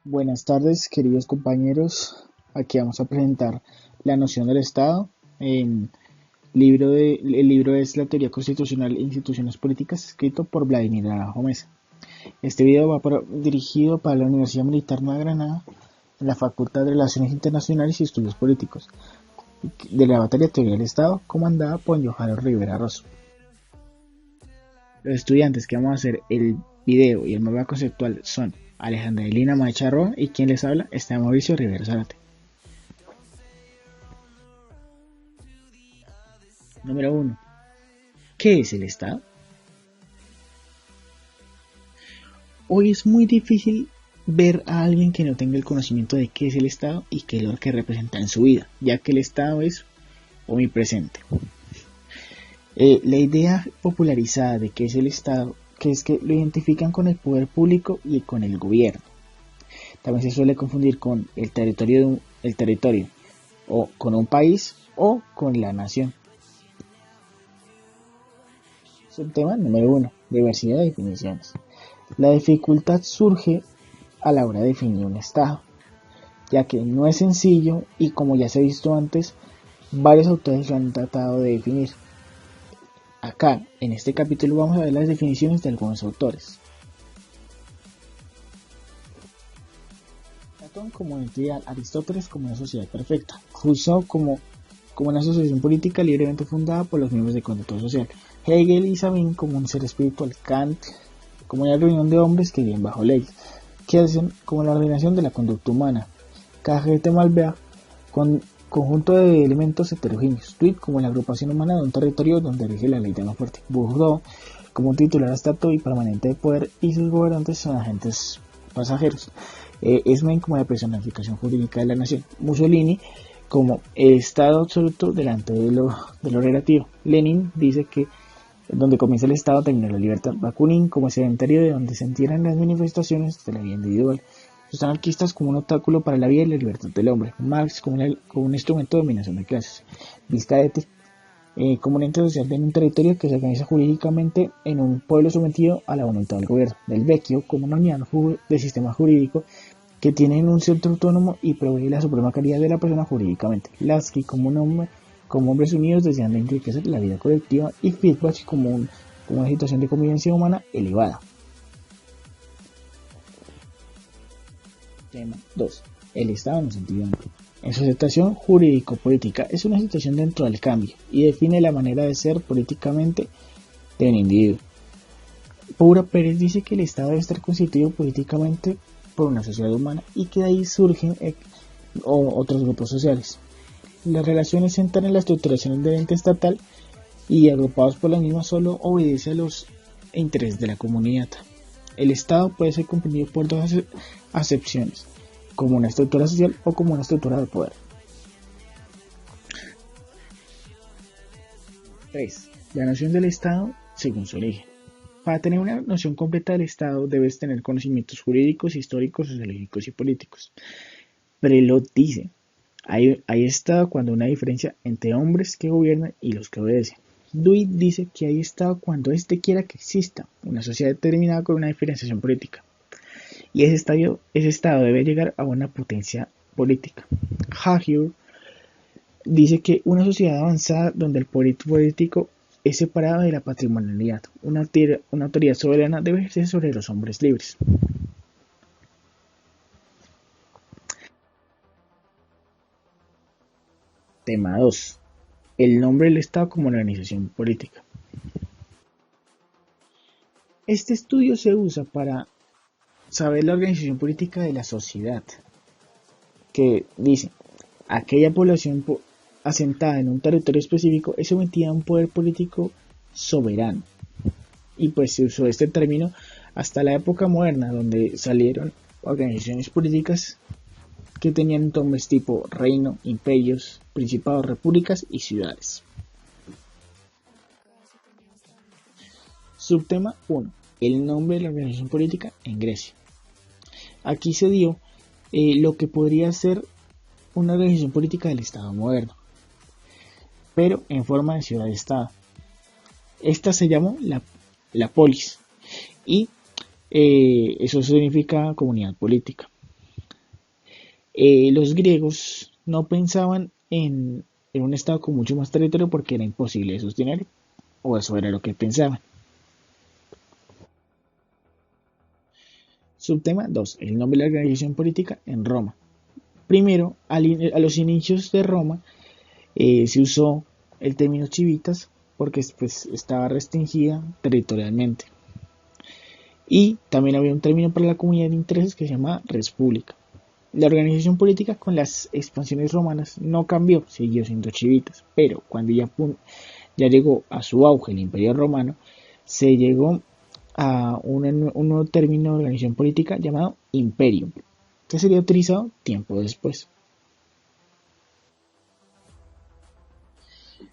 Buenas tardes, queridos compañeros. Aquí vamos a presentar la noción del Estado. El libro es La teoría constitucional e instituciones políticas, escrito por Vladimir Naranjo Mesa. Este video dirigido para la Universidad Militar Nueva Granada, en la Facultad de Relaciones Internacionales y Estudios Políticos, de la materia Teoría del Estado, comandada por Johannes Rivera Rosso. Los estudiantes que vamos a hacer el video y el mapa conceptual son Alejandra Elina Macharroa y quien les habla está Mauricio Rivera Zárate. Número 1. ¿Qué es el Estado? Hoy es muy difícil ver a alguien que no tenga el conocimiento de qué es el Estado y qué es lo que representa en su vida, ya que el Estado es omnipresente. La idea popularizada de qué es el Estado, que es que lo identifican con el poder público y con el gobierno. También se suele confundir con el territorio o con un país o con la nación. Subtema número 1. Diversidad de definiciones. La dificultad surge a la hora de definir un Estado, ya que no es sencillo y como ya se ha visto antes, varios autores lo han tratado de definir. Acá, en este capítulo, vamos a ver las definiciones de algunos autores. Platón como entidad, Aristóteles como una sociedad perfecta, Rousseau como una asociación política libremente fundada por los miembros del contrato social, Hegel y Sabine como un ser espiritual, Kant como una reunión de hombres que viven bajo leyes, Kelsen como la ordenación de la conducta humana, K.G.T. Malberg con conjunto de elementos heterogéneos, Tweed como la agrupación humana de un territorio donde rige la ley de más fuerte, Bourdieu como un titular estatua y permanente de poder y sus gobernantes son agentes pasajeros, Esmen como la personificación jurídica de la nación, Mussolini como el Estado absoluto delante de lo relativo. Lenin dice que donde comienza el Estado termina la libertad. Bakunin como sedentario de donde se entierran las manifestaciones de la vida individual. Los anarquistas como un obstáculo para la vida y la libertad del hombre. Marx como un instrumento de dominación de clases. Viscaetti como un ente social de un territorio que se organiza jurídicamente en un pueblo sometido a la voluntad del gobierno. Del Vecchio como una unidad de sistema jurídico que tienen un centro autónomo y provee la suprema calidad de la persona jurídicamente. Lasky como hombres unidos deseando enriquecer la vida colectiva y Fitzbach como una situación de convivencia humana elevada. Tema 2. El Estado en un sentido amplio. En su aceptación jurídico-política es una situación dentro del cambio y define la manera de ser políticamente de un individuo. Paura Pérez dice que el Estado debe estar constituido políticamente por una sociedad humana y que de ahí surgen otros grupos sociales. Las relaciones se centran en la estructuración del ente estatal y agrupados por la misma solo obedece a los intereses de la comunidad. El Estado puede ser comprendido por dos acepciones, como una estructura social o como una estructura de poder. 3. La noción del Estado según su origen. Para tener una noción completa del Estado debes tener conocimientos jurídicos, históricos, sociológicos y políticos. Prelot dice, hay Estado cuando hay una diferencia entre hombres que gobiernan y los que obedecen. Dewey dice que hay Estado cuando éste quiera que exista una sociedad determinada con una diferenciación política. Y ese Estado debe llegar a una potencia política. Hagiur dice que una sociedad avanzada donde el poder político es separado de la patrimonialidad. Una autoridad soberana debe ejercer sobre los hombres libres. Tema 2. El nombre del Estado como una organización política. Este estudio se usa para saber la organización política de la sociedad, que dice, aquella población asentada en un territorio específico es sometida a un poder político soberano. Y pues se usó este término hasta la época moderna, donde salieron organizaciones políticas que tenían nombres tipo reino, imperios, principados, repúblicas y ciudades. Subtema 1. El nombre de la organización política en Grecia. Aquí se dio lo que podría ser una organización política del Estado moderno, pero en forma de ciudad-estado. Esta se llamó la polis y eso significa comunidad política. Los griegos no pensaban en un estado con mucho más territorio porque era imposible de sostener, o eso era lo que pensaban. Subtema 2. El nombre de la organización política en Roma. Primero, a los inicios de Roma se usó el término civitas porque pues, estaba restringida territorialmente. Y también había un término para la comunidad de intereses que se llamaba res pública. La organización política con las expansiones romanas no cambió, siguió siendo civitas, pero cuando ya llegó a su auge el Imperio Romano, se llegó a un nuevo término de organización política llamado imperium, que sería utilizado tiempo después.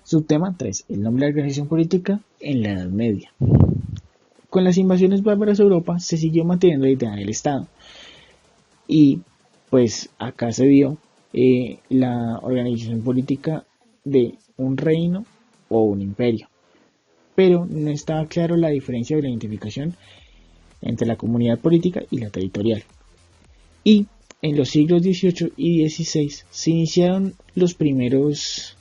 Subtema 3. El nombre de la organización política en la Edad Media. Con las invasiones bárbaras a Europa se siguió manteniendo la idea del Estado. Y pues acá se dio la organización política de un reino o un imperio. Pero no estaba claro la diferencia de la identificación entre la comunidad política y la territorial. Y en los siglos XVIII y XVI se iniciaron los primeros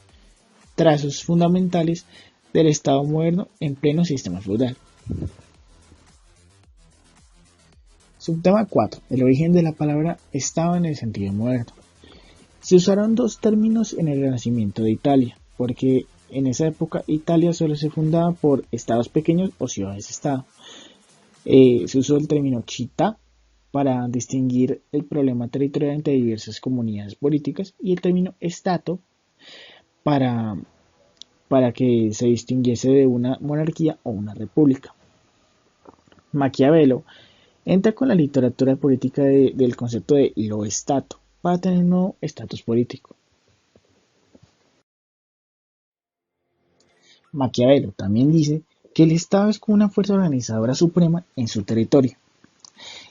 trazos fundamentales del Estado moderno en pleno sistema feudal. Subtema 4. El origen de la palabra Estado en el sentido moderno. Se usaron dos términos en el Renacimiento de Italia, porque en esa época Italia solo se fundaba por estados pequeños o ciudades-estado. Se usó el término città para distinguir el problema territorial entre diversas comunidades políticas y el término Stato para que se distinguiese de una monarquía o una república. Maquiavelo entra con la literatura política del concepto de lo Stato para tener un nuevo estatus político. Maquiavelo también dice que el Estado es como una fuerza organizadora suprema en su territorio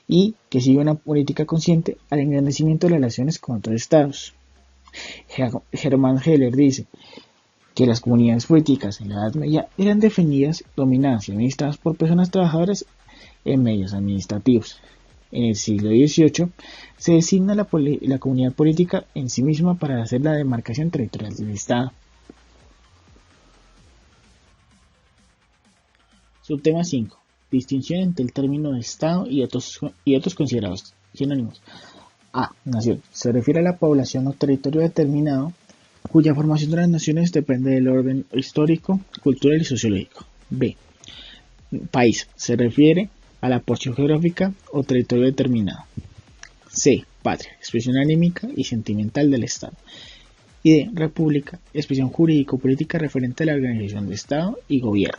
y que sigue una política consciente al engrandecimiento de las relaciones con otros estados. Hermann Heller dice que las comunidades políticas en la Edad Media eran definidas, dominadas y administradas por personas trabajadoras en medios administrativos. En el siglo XVIII se designa la comunidad política en sí misma para hacer la demarcación territorial del Estado. Subtema 5. Distinción entre el término de Estado y otros considerados sinónimos. A. Nación. Se refiere a la población o territorio determinado cuya formación de las naciones depende del orden histórico, cultural y sociológico. B. País. Se refiere a la porción geográfica o territorio determinado. C. Patria. Expresión anímica y sentimental del Estado. Y D. República. Expresión jurídico-política referente a la organización de Estado y gobierno.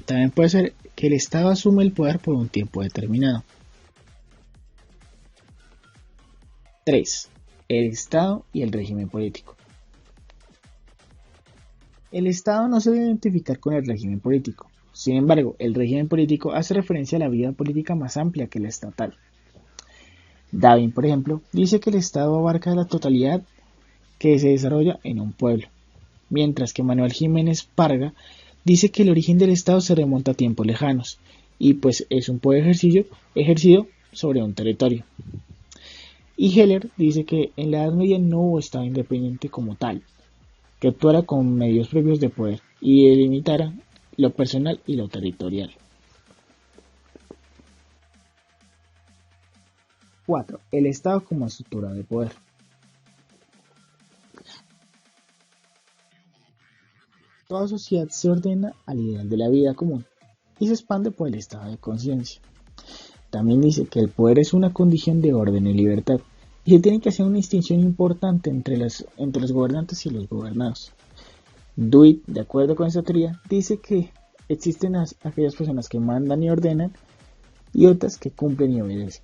También puede ser que el Estado asume el poder por un tiempo determinado. 3. El Estado y el régimen político. El Estado no se debe identificar con el régimen político. Sin embargo, el régimen político hace referencia a la vida política más amplia que la estatal. Darwin, por ejemplo, dice que el Estado abarca la totalidad que se desarrolla en un pueblo, mientras que Manuel Jiménez Parga dice que el origen del Estado se remonta a tiempos lejanos y pues es un poder ejercido sobre un territorio. Y Heller dice que en la Edad Media no hubo Estado independiente como tal, que actuara con medios propios de poder y delimitara lo personal y lo territorial. 4. El Estado como estructura de poder. Toda sociedad se ordena al ideal de la vida común y se expande por el estado de conciencia. También dice que el poder es una condición de orden y libertad y se tiene que hacer una distinción importante entre los gobernantes y los gobernados. Dewey, de acuerdo con esta teoría, dice que existen aquellas personas que mandan y ordenan y otras que cumplen y obedecen.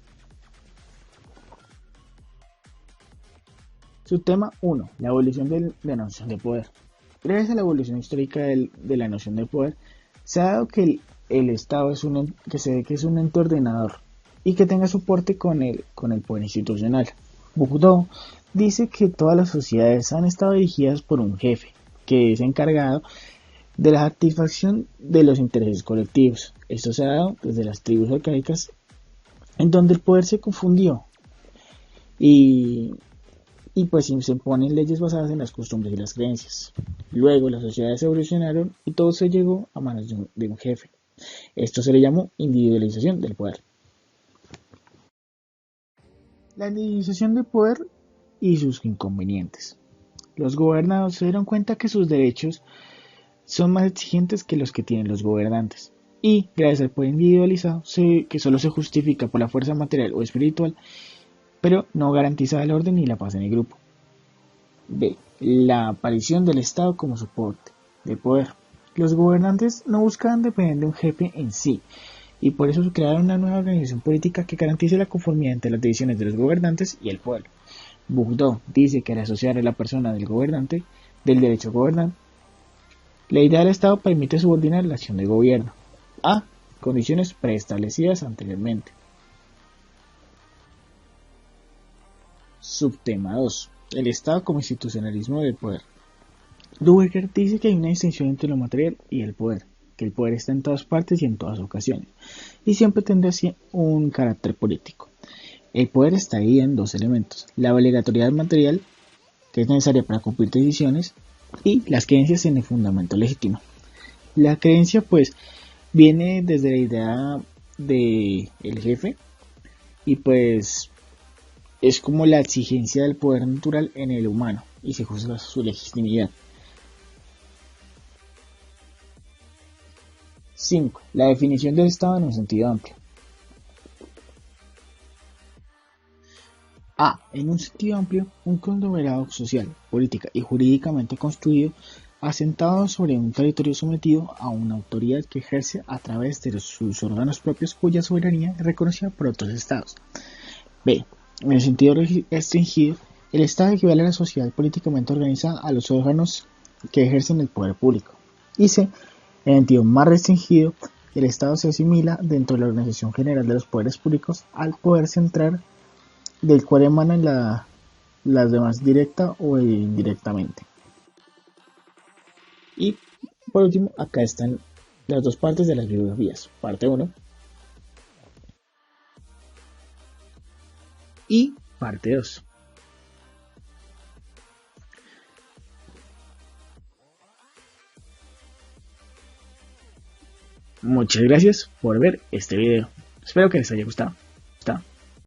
Subtema 1. La evolución de la noción de poder. Gracias a la evolución histórica de la noción de poder, se ha dado que el Estado que se ve que es un ente ordenador y que tenga soporte con el poder institucional. Bourdieu dice que todas las sociedades han estado dirigidas por un jefe, que es encargado de la satisfacción de los intereses colectivos. Esto se ha dado desde las tribus arcaicas, en donde el poder se confundió y y pues se imponen leyes basadas en las costumbres y las creencias. Luego las sociedades evolucionaron y todo se llegó a manos de un jefe. Esto se le llamó individualización del poder. La individualización del poder y sus inconvenientes. Los gobernados se dieron cuenta que sus derechos son más exigentes que los que tienen los gobernantes. Y gracias al poder individualizado, que solo se justifica por la fuerza material o espiritual, pero no garantiza el orden ni la paz en el grupo. B. La aparición del Estado como soporte de poder. Los gobernantes no buscaban depender de un jefe en sí, y por eso crearon una nueva organización política que garantice la conformidad entre las decisiones de los gobernantes y el pueblo. Bourdieu dice que al asociar a la persona del gobernante del derecho a gobernar, la idea del Estado permite subordinar la acción del gobierno a condiciones preestablecidas anteriormente. Subtema 2. El Estado como institucionalismo del poder. Duberger dice que hay una distinción entre lo material y el poder, que el poder está en todas partes y en todas ocasiones, y siempre tendrá un carácter político. El poder está ahí en dos elementos: la obligatoriedad material, que es necesaria para cumplir decisiones, y las creencias en el fundamento legítimo. La creencia, pues, viene desde la idea del jefe, y pues es como la exigencia del poder natural en el humano, y se juzga su legitimidad. 5. La definición del Estado en un sentido amplio. A. En un sentido amplio, un conglomerado social, política y jurídicamente construido, asentado sobre un territorio sometido a una autoridad que ejerce a través de sus órganos propios cuya soberanía es reconocida por otros estados. B. En el sentido restringido, el Estado equivale a la sociedad políticamente organizada a los órganos que ejercen el poder público. Y C. En el sentido más restringido, el Estado se asimila dentro de la organización general de los poderes públicos al poder central del cual emanan las demás directa o indirectamente. Y por último, acá están las dos partes de las bibliografías, parte 1 y parte 2. Muchas gracias por ver este video. Espero que les haya gustado.